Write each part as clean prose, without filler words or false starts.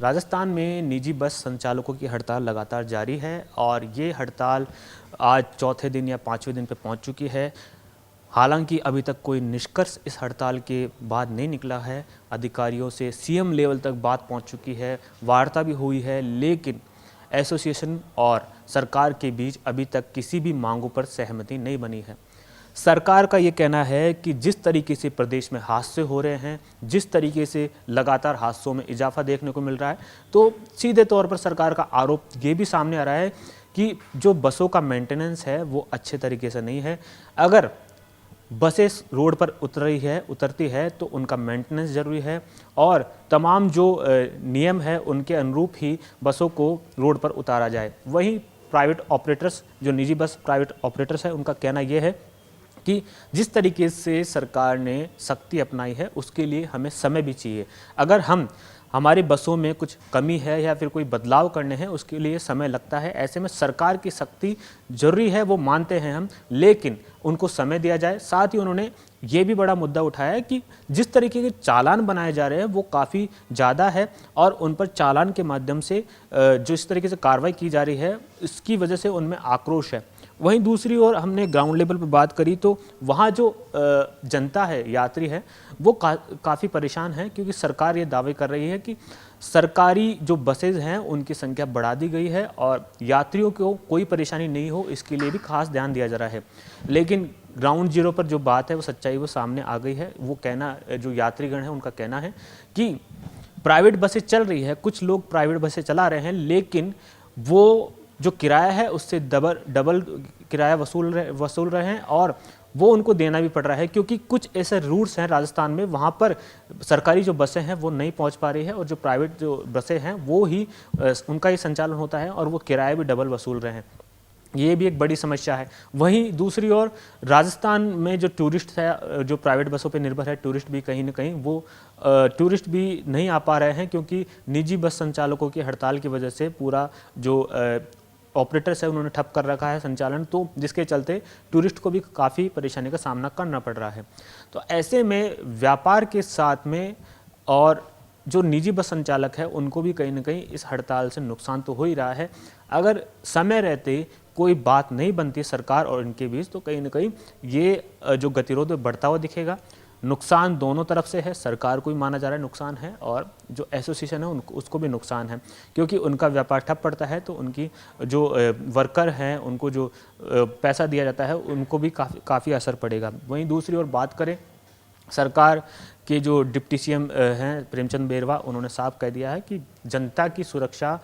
राजस्थान में निजी बस संचालकों की हड़ताल लगातार जारी है और ये हड़ताल आज चौथे दिन या पाँचवें दिन पे पहुंच चुकी है। हालांकि अभी तक कोई निष्कर्ष इस हड़ताल के बाद नहीं निकला है। अधिकारियों से सीएम लेवल तक बात पहुंच चुकी है, वार्ता भी हुई है, लेकिन एसोसिएशन और सरकार के बीच अभी तक किसी भी मांगों पर सहमति नहीं बनी है। सरकार का ये कहना है कि जिस तरीके से प्रदेश में हादसे हो रहे हैं, जिस तरीके से लगातार हादसों में इजाफा देखने को मिल रहा है, तो सीधे तौर पर सरकार का आरोप ये भी सामने आ रहा है कि जो बसों का मेंटेनेंस है वो अच्छे तरीके से नहीं है। अगर बसें रोड पर उतरती है तो उनका मेंटेनेंस ज़रूरी है और तमाम जो नियम है उनके अनुरूप ही बसों को रोड पर उतारा जाए। वहीं प्राइवेट ऑपरेटर्स, जो निजी बस प्राइवेट ऑपरेटर्स है, उनका कहना यह है कि जिस तरीके से सरकार ने सख्ती अपनाई है उसके लिए हमें समय भी चाहिए। अगर हमारी बसों में कुछ कमी है या फिर कोई बदलाव करने हैं उसके लिए समय लगता है। ऐसे में सरकार की सख्ती जरूरी है, वो मानते हैं हम, लेकिन उनको समय दिया जाए। साथ ही उन्होंने ये भी बड़ा मुद्दा उठाया है कि जिस तरीके के चालान बनाए जा रहे हैं वो काफ़ी ज़्यादा है और उन पर चालान के माध्यम से जो इस तरीके से कार्रवाई की जा रही है इसकी वजह से उनमें आक्रोश है। वहीं दूसरी ओर हमने ग्राउंड लेवल पर बात करी तो वहाँ जो जनता है, यात्री है, वो काफ़ी परेशान है क्योंकि सरकार ये दावे कर रही है कि सरकारी जो बसेज हैं उनकी संख्या बढ़ा दी गई है और यात्रियों को कोई परेशानी नहीं हो इसके लिए भी खास ध्यान दिया जा रहा है। लेकिन ग्राउंड जीरो पर जो बात है वो सच्चाई वो सामने आ गई है। वो कहना, जो यात्रीगण है उनका कहना है कि प्राइवेट बसें चल रही है, कुछ लोग प्राइवेट बसें चला रहे हैं, लेकिन वो जो किराया है उससे डबल किराया वसूल रहे हैं और वो उनको देना भी पड़ रहा है क्योंकि कुछ ऐसे रूट्स हैं राजस्थान में वहाँ पर सरकारी जो बसें हैं वो नहीं पहुँच पा रही है और जो प्राइवेट जो बसें हैं वो ही उनका ही संचालन होता है और वो किराया भी डबल वसूल रहे हैं। ये भी एक बड़ी समस्या है। वहीं दूसरी ओर राजस्थान में जो टूरिस्ट है, जो प्राइवेट बसों पर निर्भर है, टूरिस्ट भी कहीं ना कहीं वो टूरिस्ट भी नहीं आ पा रहे हैं क्योंकि निजी बस संचालकों की हड़ताल की वजह से पूरा जो ऑपरेटर्स है उन्होंने ठप कर रखा है संचालन, तो जिसके चलते टूरिस्ट को भी काफ़ी परेशानी का सामना करना पड़ रहा है। तो ऐसे में व्यापार के साथ में और जो निजी बस संचालक है उनको भी कहीं ना कहीं इस हड़ताल से नुकसान तो हो ही रहा है। अगर समय रहते कोई बात नहीं बनती सरकार और इनके बीच तो कहीं ना कहीं ये जो गतिरोध बढ़ता हुआ दिखेगा। नुकसान दोनों तरफ से है, सरकार को भी माना जा रहा है नुकसान है और जो एसोसिएशन है उसको भी नुकसान है क्योंकि उनका व्यापार ठप पड़ता है तो उनकी जो वर्कर हैं उनको जो पैसा दिया जाता है उनको भी काफ़ी असर पड़ेगा। वहीं दूसरी ओर बात करें, सरकार के जो डिप्टी सीएम हैं प्रेमचंद बेरवा, उन्होंने साफ कह दिया है कि जनता की सुरक्षा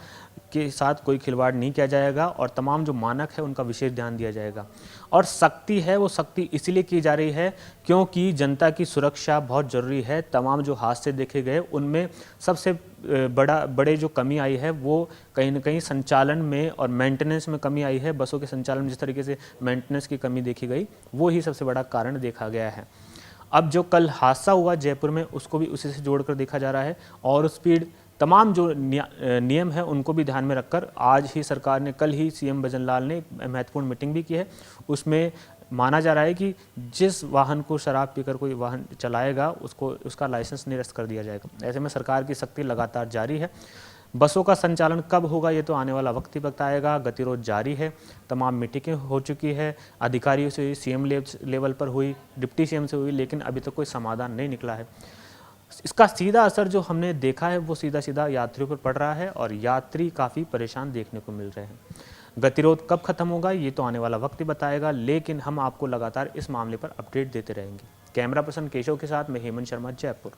के साथ कोई खिलवाड़ नहीं किया जाएगा और तमाम जो मानक है उनका विशेष ध्यान दिया जाएगा। और सख्ती है वो सख्ती इसलिए की जा रही है क्योंकि जनता की सुरक्षा बहुत ज़रूरी है। तमाम जो हादसे देखे गए उनमें सबसे बड़े जो कमी आई है वो कहीं ना कहीं संचालन में और मेंटेनेंस में कमी आई है। बसों के संचालन में जिस तरीके से मेंटेनेंस की कमी देखी गई वो ही सबसे बड़ा कारण देखा गया है। अब जो कल हादसा हुआ जयपुर में उसको भी उसी से जोड़कर देखा जा रहा है और स्पीड, तमाम जो नियम है उनको भी ध्यान में रखकर आज ही सरकार ने, कल ही सीएम भजनलाल ने महत्वपूर्ण मीटिंग भी की है। उसमें माना जा रहा है कि जिस वाहन को शराब पीकर कोई वाहन चलाएगा उसका लाइसेंस निरस्त कर दिया जाएगा। ऐसे में सरकार की सख्ती लगातार जारी है। बसों का संचालन कब होगा ये तो आने वाला वक्त ही बताएगा। गतिरोध जारी है, तमाम मीटिंगें हो चुकी है, अधिकारियों से हुई, सीएम लेवल पर हुई, डिप्टी सीएम से हुई, लेकिन अभी तक कोई समाधान नहीं निकला है। इसका सीधा असर जो हमने देखा है वो सीधा यात्रियों पर पड़ रहा है और यात्री काफ़ी परेशान देखने को मिल रहे हैं। गतिरोध कब खत्म होगा ये तो आने वाला वक्त ही बताएगा, लेकिन हम आपको लगातार इस मामले पर अपडेट देते रहेंगे। कैमरा पर्सन केशव के साथ मैं हेमंत शर्मा, जयपुर।